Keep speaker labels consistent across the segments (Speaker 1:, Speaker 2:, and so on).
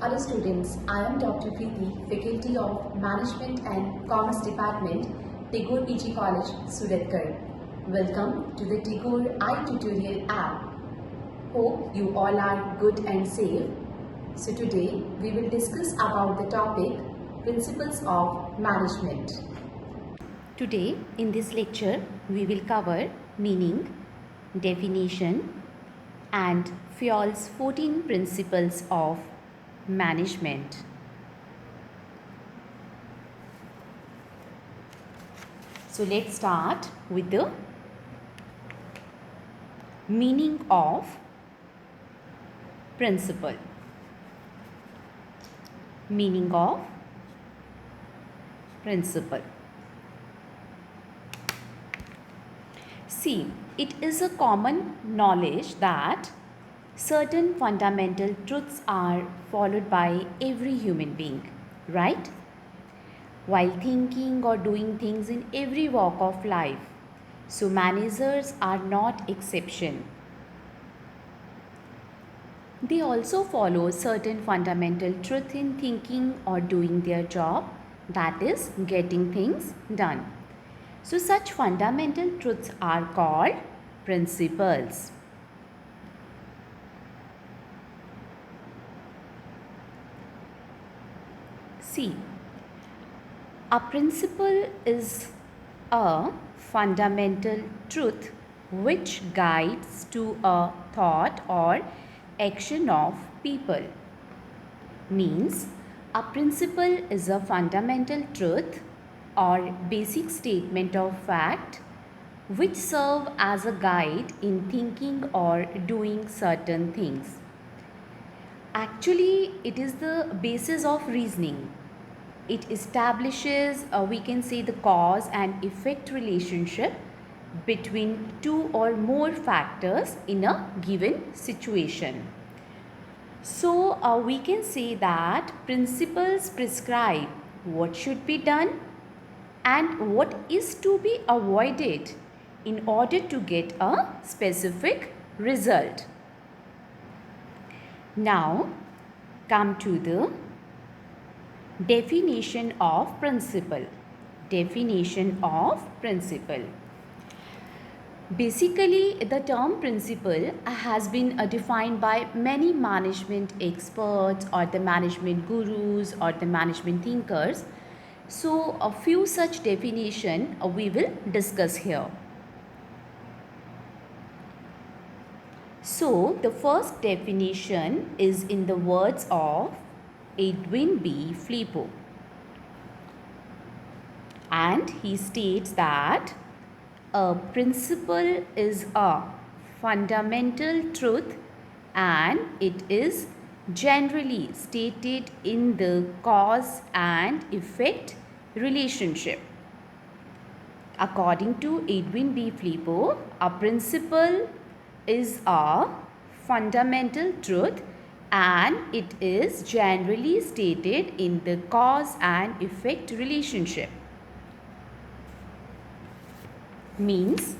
Speaker 1: Hello students, I am Dr. Preeti, Faculty of Management and Commerce Department, Tagore PG College, Suratgarh. Welcome to the Tagore iTutorial app. Hope you all are good and safe. So today we will discuss about the topic Principles of Management.
Speaker 2: Today in this lecture we will cover meaning, definition and Fayol's 14 principles of management. So let's start with the meaning of principle. Meaning of principle. See, it is a common knowledge that certain fundamental truths are followed by every human being, right? While thinking or doing things in every walk of life. So managers are not exception. They also follow certain fundamental truth in thinking or doing their job, that is getting things done. So such fundamental truths are called principles. See, a principle is a fundamental truth which guides to a thought or action of people. Means, a principle is a fundamental truth or basic statement of fact which serve as a guide in thinking or doing certain things. Actually, it is the basis of reasoning. It establishes, we can say, the cause and effect relationship between two or more factors in a given situation. So, we can say that principles prescribe what should be done and what is to be avoided in order to get a specific result. Now, come to the definition of principle. Definition of principle. Basically, the term principle has been defined by many management experts or the management gurus or the management thinkers. So, a few such definition we will discuss here. So, the first definition is in the words of Edwin B. Flippo. And he states that a principle is a fundamental truth and it is generally stated in the cause and effect relationship. According to Edwin B. Flippo, a principle is a fundamental truth and it is generally stated in the cause and effect relationship. Means,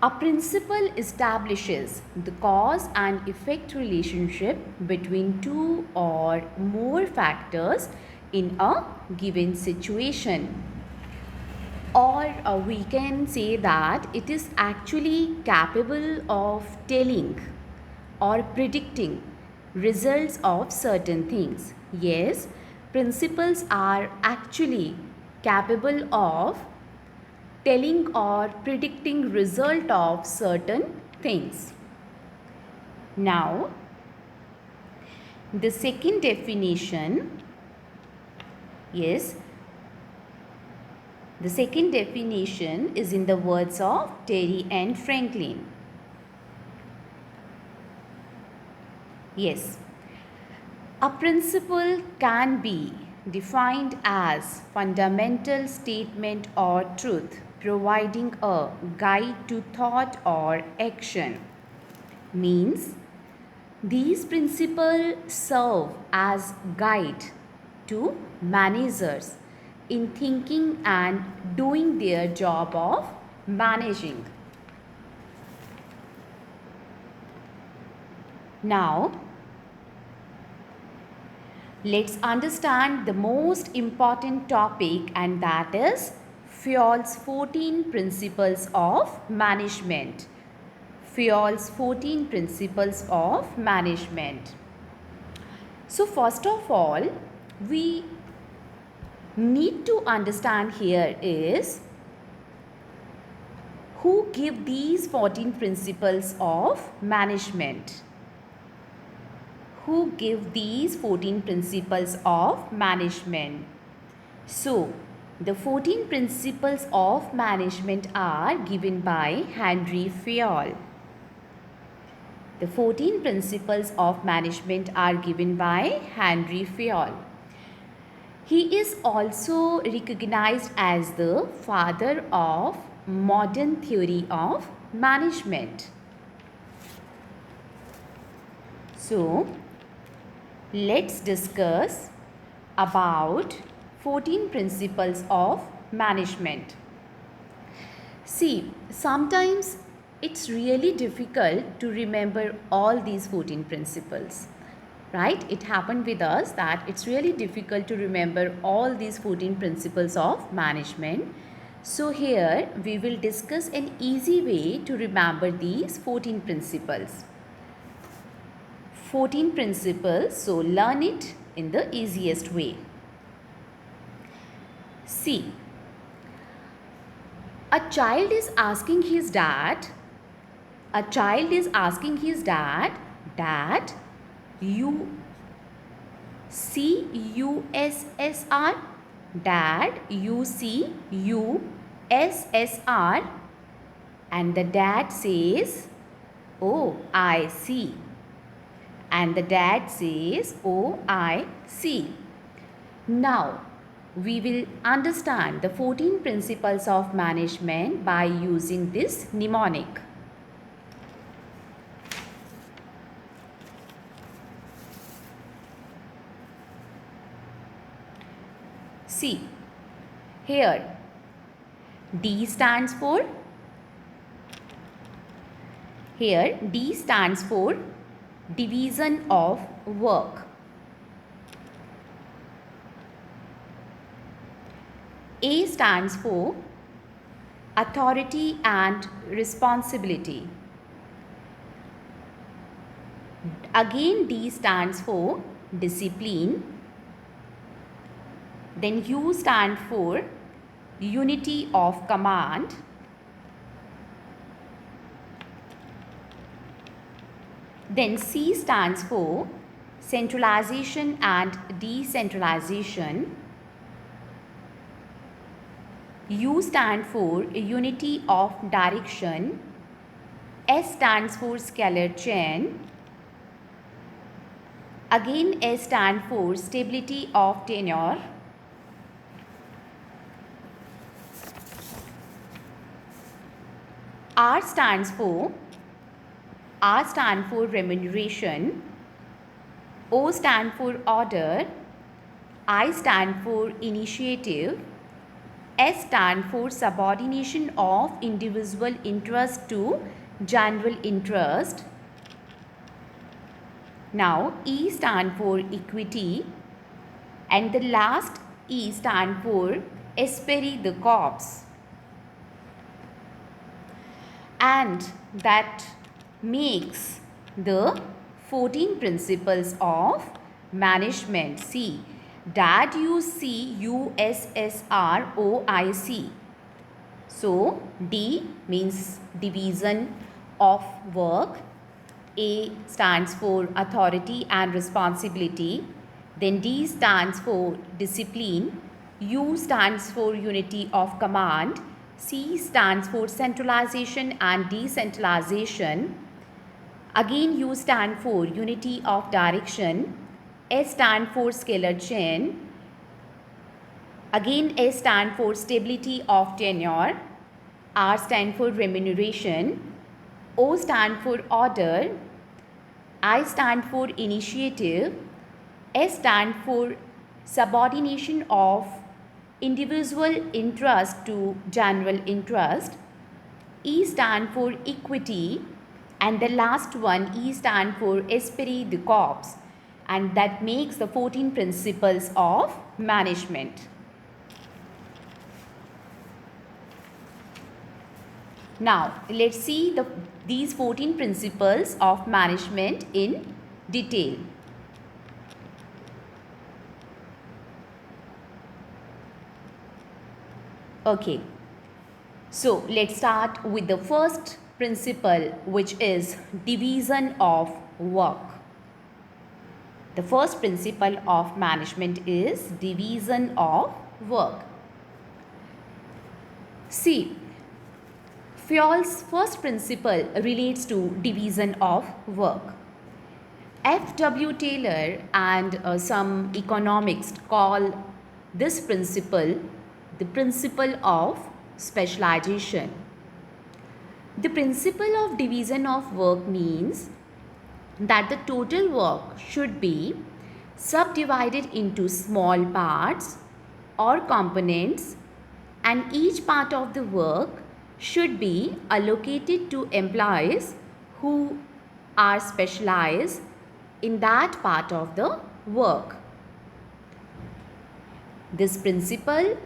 Speaker 2: a principle establishes the cause and effect relationship between two or more factors in a given situation. Or we can say that it is actually capable of telling or predicting results of certain things. Yes, principles are actually capable of telling or predicting result of certain things. Now, the second definition, yes, the second definition is in the words of Terry and Franklin. Yes, a principle can be defined as fundamental statement or truth providing a guide to thought or action. Means, these principles serve as guide to managers in thinking and doing their job of managing. Now, Let's understand the most important topic, and that is Fayol's 14 Principles of Management. Fayol's 14 Principles of Management. So first of all, we need to understand here is who give these 14 principles of management. Who give these 14 principles of management? So, the 14 principles of management are given by Henry Fayol. The 14 principles of management are given by Henry Fayol. He is also recognized as the father of modern theory of management. So, let's discuss about 14 principles of management. See, sometimes it's really difficult to remember all these 14 principles. Right? It happened with us that it's really difficult to remember all these 14 principles of management. So here we will discuss an easy way to remember these 14 principles. 14 principles, so learn it in the easiest way. See, a child is asking his dad, Dad, UCUSSR, Dad, UCUSSR, and the dad says, oh, I see. And the dad says, oh, I see. Now, we will understand the 14 principles of management by using this mnemonic. See, here D stands for division of work. A stands for authority and responsibility. Again, D stands for discipline. Then U stand for unity of command. Then C stands for centralization and decentralization. U stands for unity of direction. S stands for scalar chain. Again, S stands for stability of tenure. R stands for remuneration. O stands for order. I stand for initiative. S stands for subordination of individual interest to general interest. Now, E stands for equity. And the last E stands for esprit de corps. And that makes the 14 principles of management. See, Dad, UCUSSROIC. So, D means division of work. A stands for authority and responsibility. Then D stands for discipline. U stands for unity of command. C stands for centralization and decentralization. Again, U stand for unity of direction. S stand for scalar chain. Again, S stand for stability of tenure. R stand for remuneration. O stand for order. I stand for initiative. S stand for subordination of individual interest to general interest. E stand for equity. And the last one, E stand for esprit de corps. and that makes the 14 principles of management. Now, let's see these 14 principles of management in detail. Okay, so let's start with the first principle, which is division of work. The first principle of management is division of work. See, Fayol's first principle relates to division of work. F.W. Taylor and some economists call this principle the principle of specialization. The principle of division of work means that the total work should be subdivided into small parts or components, and each part of the work should be allocated to employees who are specialized in that part of the work. This principle,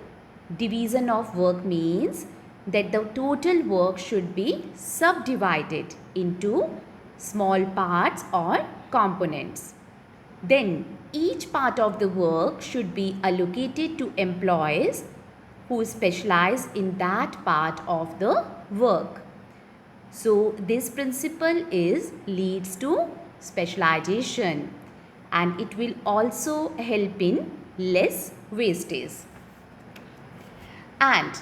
Speaker 2: division of work, means that the total work should be subdivided into small parts or components. Then each part of the work should be allocated to employees who specialize in that part of the work. So this principle leads to specialization, and it will also help in less wastage. And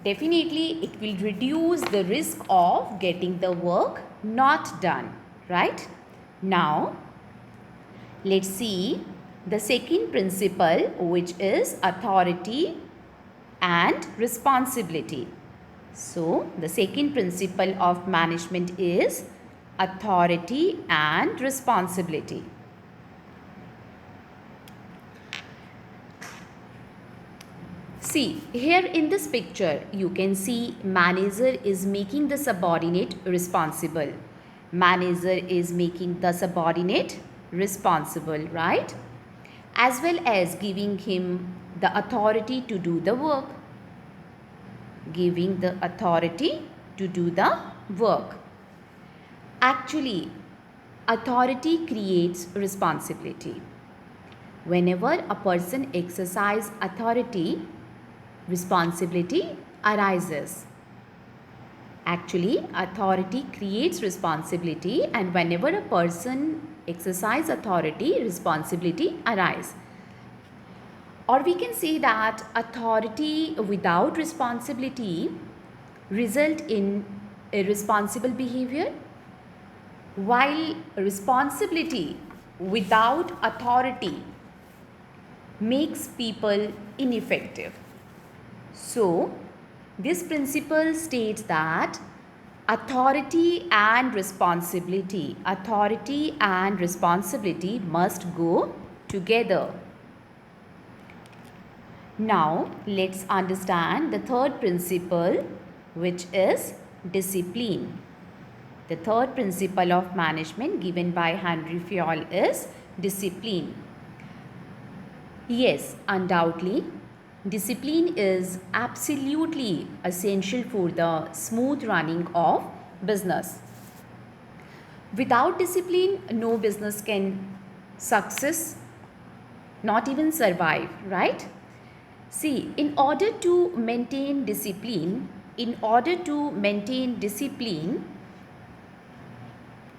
Speaker 2: definitely it will reduce the risk of getting the work not done, right? Now, let's see the second principle, which is authority and responsibility. So, the second principle of management is authority and responsibility. See, here in this picture, you can see manager is making the subordinate responsible. Manager is making the subordinate responsible, right? As well as giving him the authority to do the work. Giving the authority to do the work. Actually, authority creates responsibility. Whenever a person exercises authority, responsibility arises. Actually, authority creates responsibility, and whenever a person exercises authority, responsibility arises. Or we can say that authority without responsibility result in irresponsible behavior, while responsibility without authority makes people ineffective. So, this principle states that authority and responsibility must go together. Now, let's understand the third principle, which is discipline. The third principle of management given by Henry Fayol is discipline. Yes, undoubtedly, discipline is absolutely essential for the smooth running of business. Without discipline, no business can success, not even survive, right? See, in order to maintain discipline,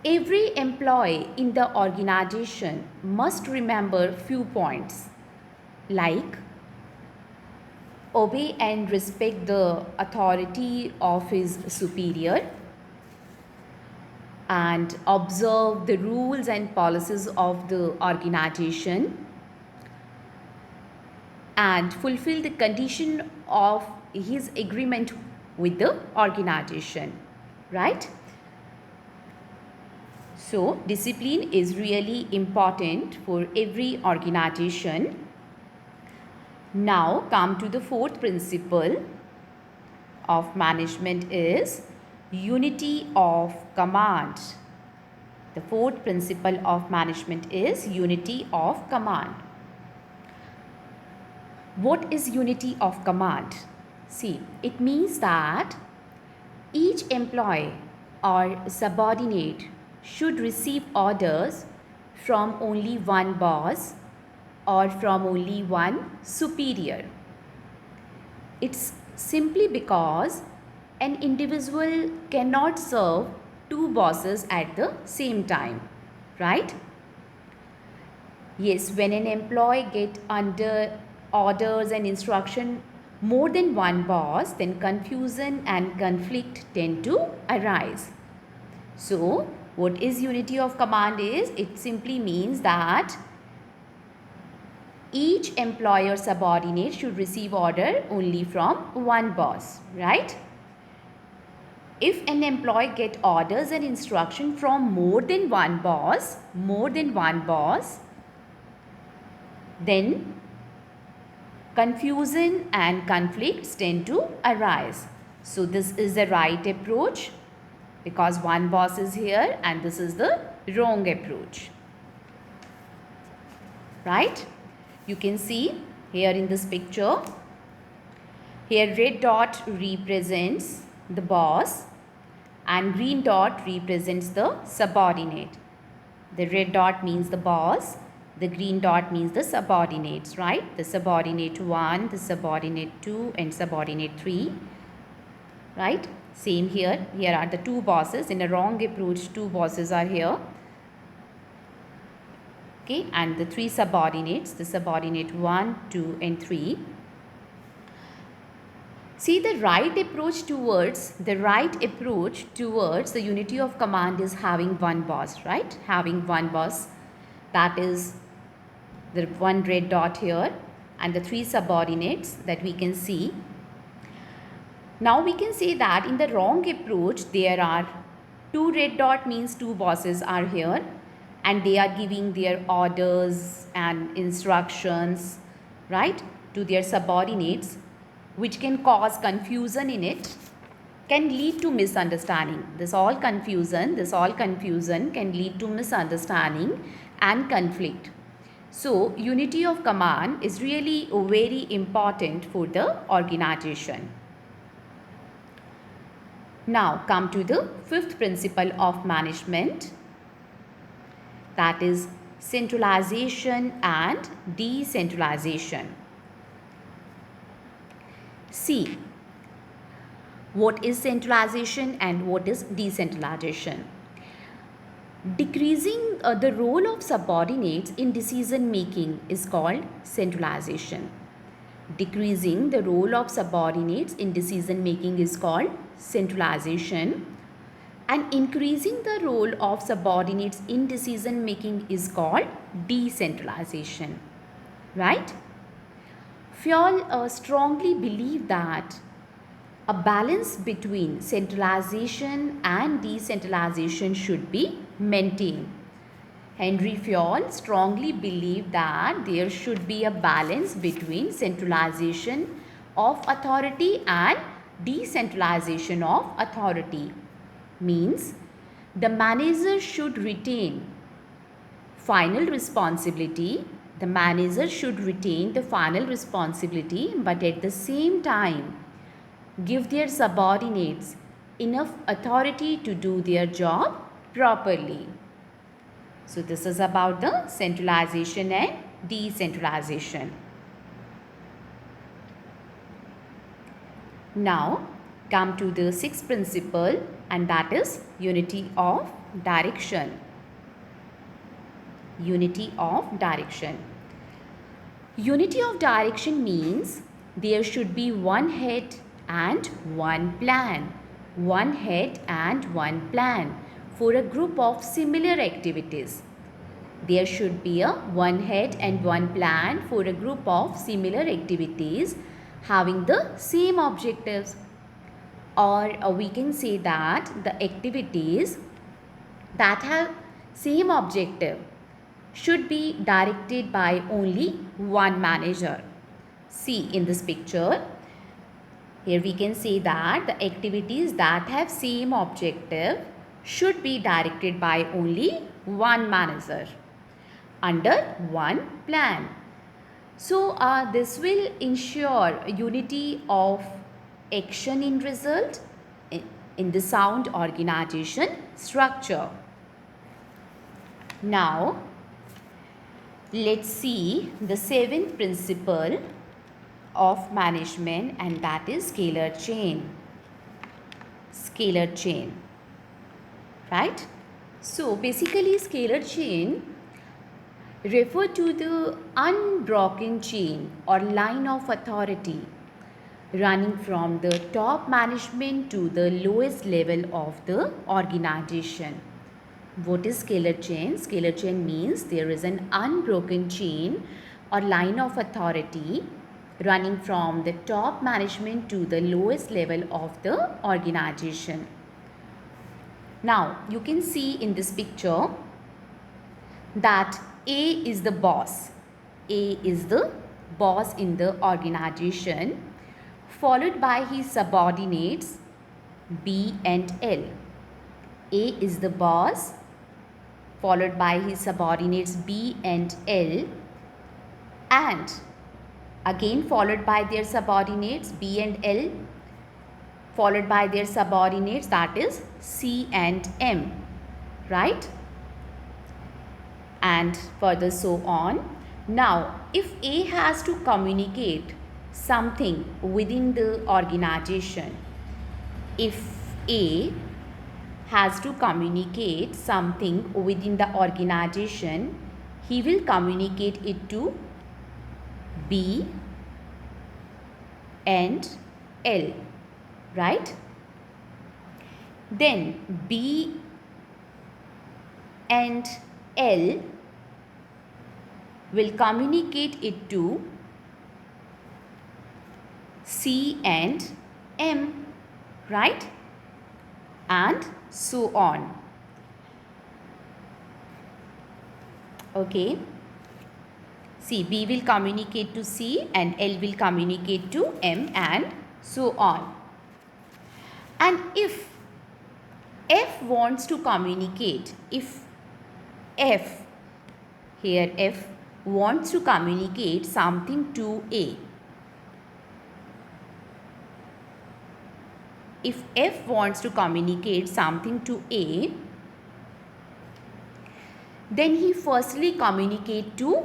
Speaker 2: every employee in the organization must remember few points like obey and respect the authority of his superior, and observe the rules and policies of the organization, and fulfill the condition of his agreement with the organization, right? So, discipline is really important for every organization. Now, come to the fourth principle of management is unity of command. The fourth principle of management is unity of command. What is unity of command? See, it means that each employee or subordinate should receive orders from only one boss or from only one superior. It's simply because an individual cannot serve two bosses at the same time, right? Yes, when an employee get under orders and instruction more than one boss, then confusion and conflict tend to arise. So, what is unity of command is, it simply means that each employee or subordinate should receive order only from one boss, right? If an employee get orders and instruction from more than one boss, then confusion and conflicts tend to arise. So this is the right approach because one boss is here, and this is the wrong approach, right? You can see here in this picture, here red dot represents the boss and green dot represents the subordinate. The red dot means the boss, the green dot means the subordinates, right? The subordinate 1, the subordinate 2 and subordinate 3, right? Same here. Here are the two bosses. In a wrong approach, two bosses are here. Okay, and the three subordinates, the subordinate 1, 2 and 3. See, the right approach towards the unity of command is having one boss, right? Having one boss, that is the one red dot here, and the three subordinates that we can see. Now we can say that in the wrong approach there are two red dot, means two bosses are here and they are giving their orders and instructions, right, to their subordinates, which can cause confusion in it, can lead to misunderstanding. This all confusion can lead to misunderstanding and conflict. So unity of command is really very important for the organization. Now come to the fifth principle of management, that is centralization and decentralization. See, what is centralization and what is decentralization? Decreasing the role of subordinates in decision making is called centralization. Decreasing the role of subordinates in decision making is called centralization, and increasing the role of subordinates in decision making is called decentralization, right? We all strongly believe that a balance between centralization and decentralization should be maintained. Henry Fayol strongly believed that there should be a balance between centralization of authority and decentralization of authority. Means the manager should retain final responsibility. The manager should retain the final responsibility, but at the same time give their subordinates enough authority to do their job properly. So this is about the centralization and decentralization. Now come to the sixth principle, and that is unity of direction. Unity of direction. Unity of direction means there should be one head and one plan. One head and one plan for a group of similar activities. There should be a one head and one plan for a group of similar activities having the same objectives. Or we can say that the activities that have same objective should be directed by only one manager. See in this picture, here we can say that the activities that have same objective should be directed by only one manager under one plan. So this will ensure unity of action in result in the sound organization structure. Now let's see the seventh principle of management, and that is scalar chain. Scalar chain, right? So basically scalar chain refer to the unbroken chain or line of authority running from the top management to the lowest level of the organization. What is scalar chain? Scalar chain means there is an unbroken chain or line of authority running from the top management to the lowest level of the organization. Now you can see in this picture that A is the boss. A is the boss in the organization, followed by his subordinates B and L. A is the boss, followed by his subordinates B and L, and again followed by their subordinates B and L, followed by their subordinates, that is C and M, right? And further so on. Now if A has to communicate something within the organization, if A has to communicate something within the organization, he will communicate it to B and L, right? Then B and L will communicate it to C and M, right? And so on. Okay. See, B will communicate to C and L will communicate to M and so on. And if F wants to communicate, if F, here F wants to communicate something to A, if F wants to communicate something to A, then he firstly communicate to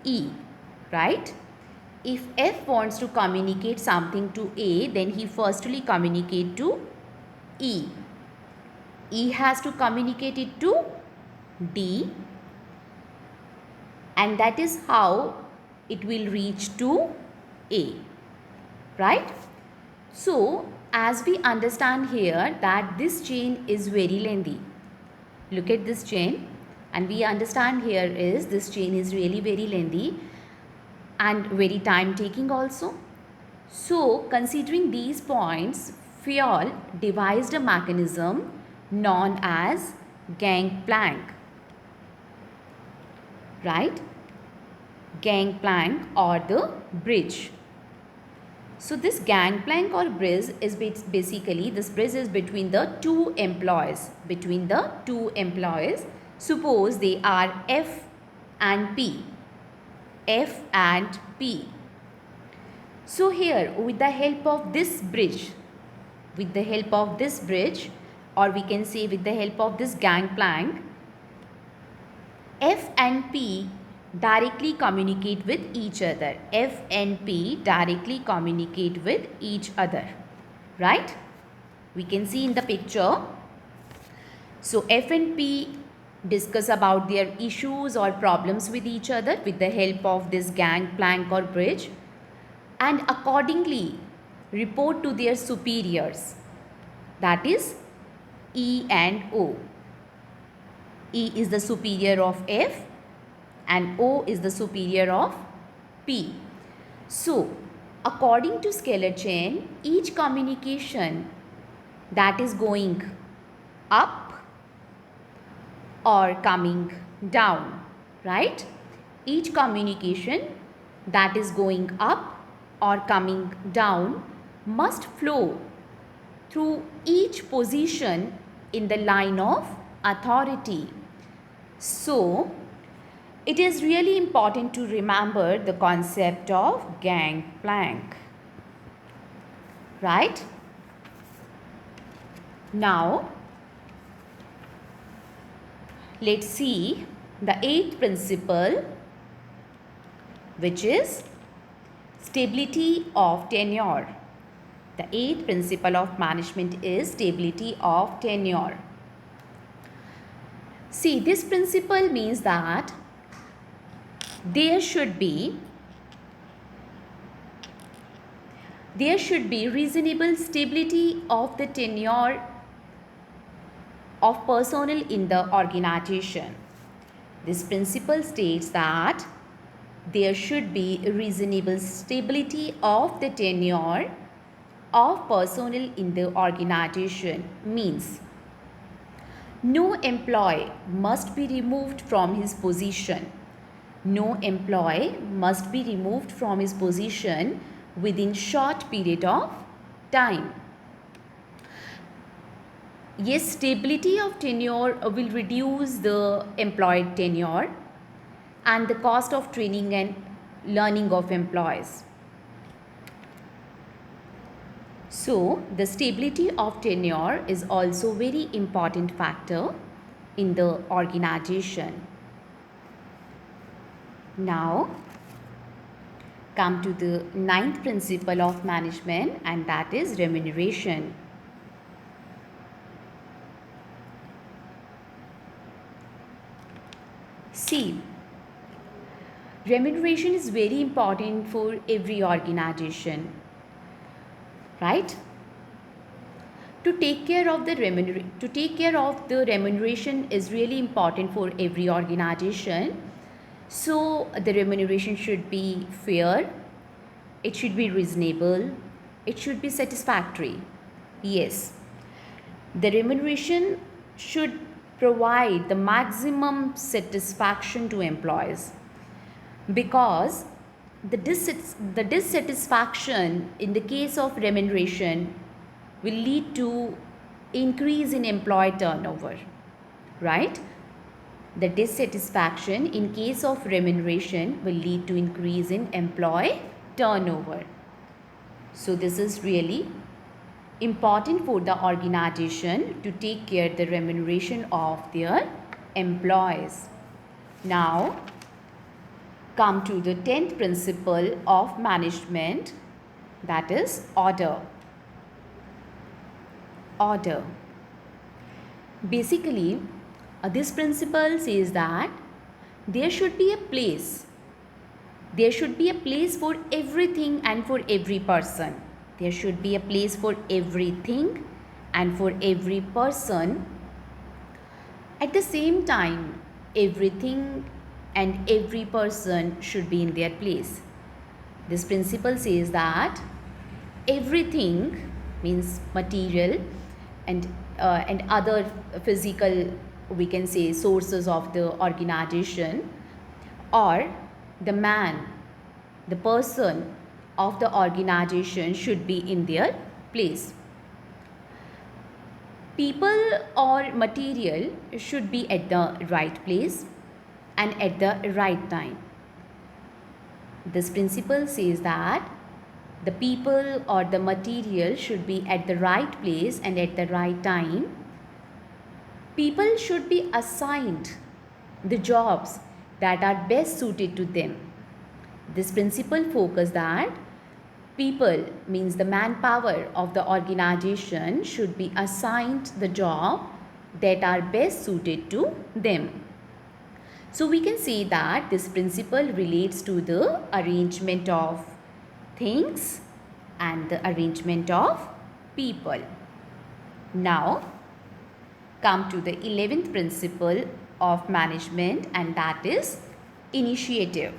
Speaker 2: E, right? If F wants to communicate something to A, then he firstly communicate to E. E has to communicate it to D, and that is how it will reach to A, right? So as we understand here that this chain is very lengthy. Look at this chain, and we understand here is this chain is really very lengthy and very time taking also. So considering these points, Fayol devised a mechanism known as gangplank, right? Gangplank or the bridge. So this gangplank or bridge is basically, this bridge is between the two employees, Suppose they are F and P. F and P. So here with the help of this bridge, or we can say with the help of this gangplank, F and P directly communicate with each other. F and P directly communicate with each other, right? We can see in the picture. So F and P discuss about their issues or problems with each other with the help of this gangplank or bridge, and accordingly report to their superiors, that is E and O. E is the superior of F and O is the superior of P. So according to scalar chain, each communication that is going up or coming down, right? Each communication that is going up or coming down must flow through each position in the line of authority. So, it is really important to remember the concept of gangplank, right? Now, let's see the eighth principle, which is stability of tenure. The eighth principle of management is stability of tenure. See, this principle means that there should be reasonable stability of the tenure of personnel in the organization. This principle states that there should be reasonable stability of the tenure of personnel in the organization. Means no employee must be removed from his position. No employee must be removed from his position within short period of time. Yes, stability of tenure will reduce the employee tenure and the cost of training and learning of employees. So, the stability of tenure is also very important factor in the organization. Now, come to the ninth principle of management, and that is remuneration. See, remuneration is very important for every organization, right? To take care of the remuneration is really important for every organization. So the remuneration should be fair, it should be reasonable, it should be satisfactory. Yes, the remuneration should provide the maximum satisfaction to employees, because the dissatisfaction in the case of remuneration will lead to increase in employee turnover, right? The dissatisfaction in case of remuneration will lead to increase in employee turnover. So this is really important for the organization to take care of the remuneration of their employees. Now, come to the 10th principle of management, that is order. Order. Basically, this principle says that there should be a place. There should be a place for everything and for every person. There should be a place for everything and for every person. At the same time, everything and every person should be in their place. This principle says that everything means material and other physical, we can say, sources of the organization, or the man, the person of the organization should be in their place. People or material should be at the right place and at the right time. This principle says that the people or the material should be at the right place and at the right time. People should be assigned the jobs that are best suited to them. This principle focuses that people means the manpower of the organization should be assigned the job that are best suited to them. So we can say that this principle relates to the arrangement of things and the arrangement of people. Now, come to the 11th principle of management, and that is initiative.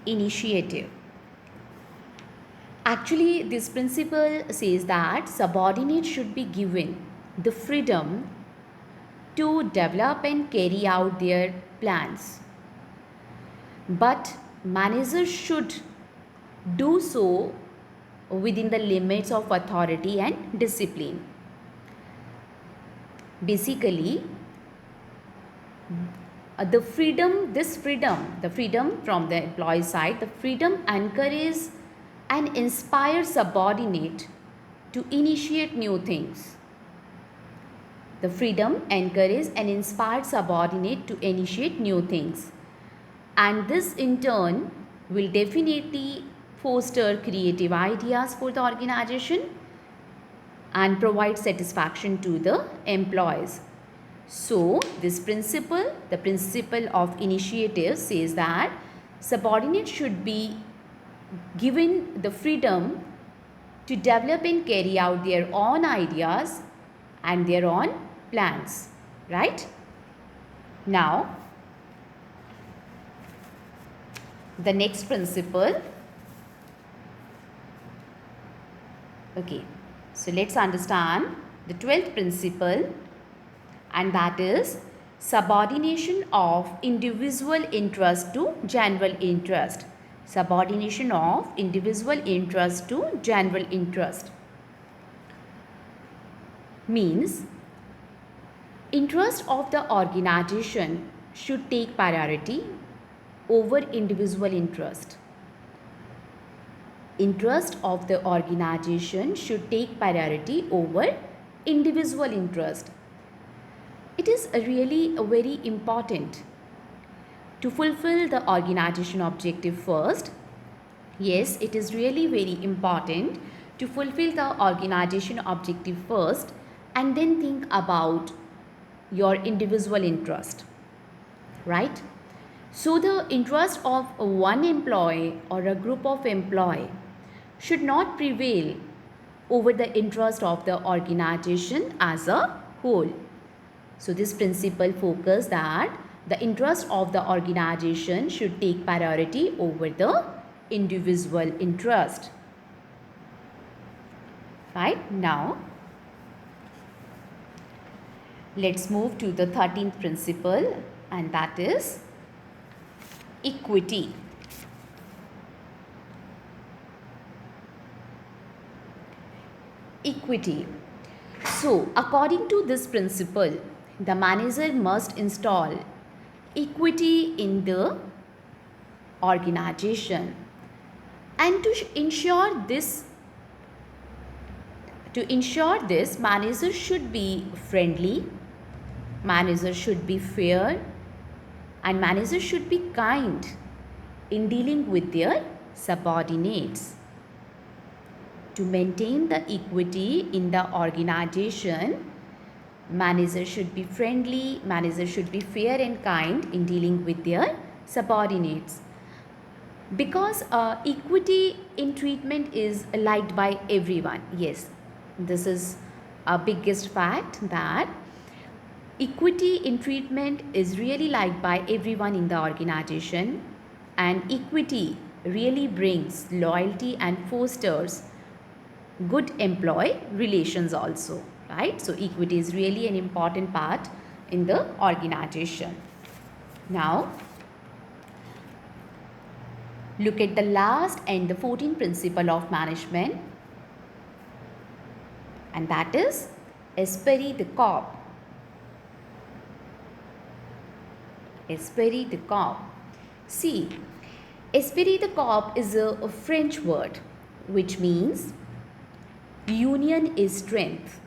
Speaker 2: Initiative. Actually, this principle says that subordinates should be given the freedom to develop and carry out their plans, but managers should do so within the limits of authority and discipline. Basically, the freedom from the employee side, the freedom encourages and inspires subordinate to initiate new things. The freedom encourages and inspires subordinate to initiate new things. And this in turn will definitely foster creative ideas for the organization and provide satisfaction to the employees. So this principle, the principle of initiative, says that subordinates should be given the freedom to develop and carry out their own ideas and their own plans, right? Now, the next principle. Okay, so let's understand the 12th principle, and that is subordination of individual interest to general interest. Subordination of individual interest to general interest means interest of the organization should take priority over individual interest. Interest of the organization should take priority over individual interest. It is really very important to fulfill the organization objective first. Yes, it is really very important to fulfill the organization objective first and then think about your individual interest, right? So the interest of one employee or a group of employees should not prevail over the interest of the organization as a whole. So this principle focuses that the interest of the organization should take priority over the individual interest. Right? Now, let's move to the 13th principle, and that is equity. Equity. So, according to this principle, the manager must install equity in the organization, and to ensure this manager should be friendly, manager should be fair, and manager should be kind in dealing with their subordinates. To maintain the equity in the organization, manager should be friendly, manager should be fair and kind in dealing with their subordinates. Because equity in treatment is liked by everyone. Yes, this is a biggest fact, that equity in treatment is really liked by everyone in the organization, and equity really brings loyalty and fosters good employee relations also, right? So equity is really an important part in the organization. Now, look at the last and the 14th principle of management, and that is esprit de corps. Esprit de corps. See, esprit de corps is a French word which means union is strength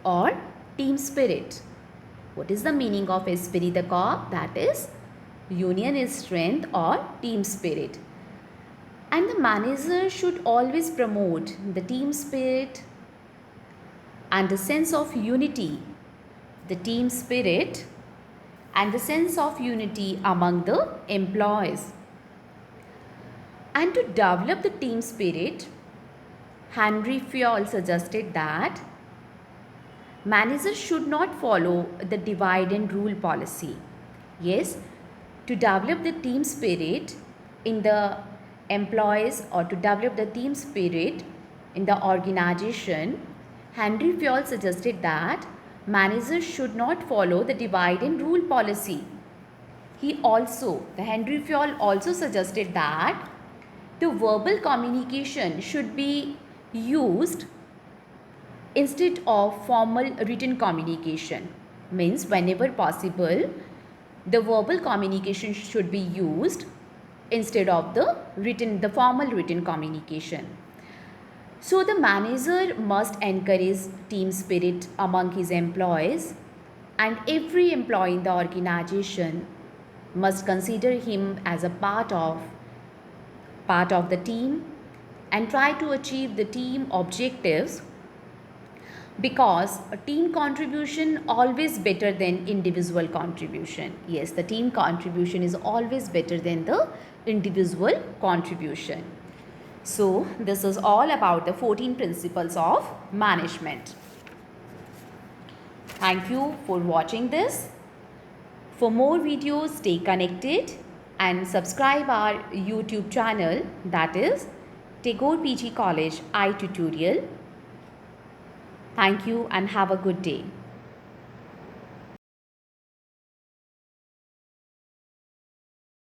Speaker 2: or team spirit. What is the meaning of esprit de corps? That is, union is strength or team spirit. And the manager should always promote the team spirit and the sense of unity, the team spirit and the sense of unity among the employees. And to develop the team spirit, Henry Fayol suggested that managers should not follow the divide and rule policy. Yes, to develop the team spirit in the employees or to develop the team spirit in the organization, Henry Fayol suggested that managers should not follow the divide and rule policy. Henry Fayol also suggested that the verbal communication should be used instead of formal written communication. Means whenever possible, the verbal communication should be used instead of the formal written communication. So the manager must encourage team spirit among his employees, and every employee in the organization must consider him as a part of the team and try to achieve the team objectives, because a team contribution always better than individual contribution. Yes, the team contribution is always better than the individual contribution. So this is all about the 14 principles of management. Thank you for watching this. For more videos, stay connected and subscribe our YouTube channel, that is Tagore PG College iTutorial. Thank you and have a good day.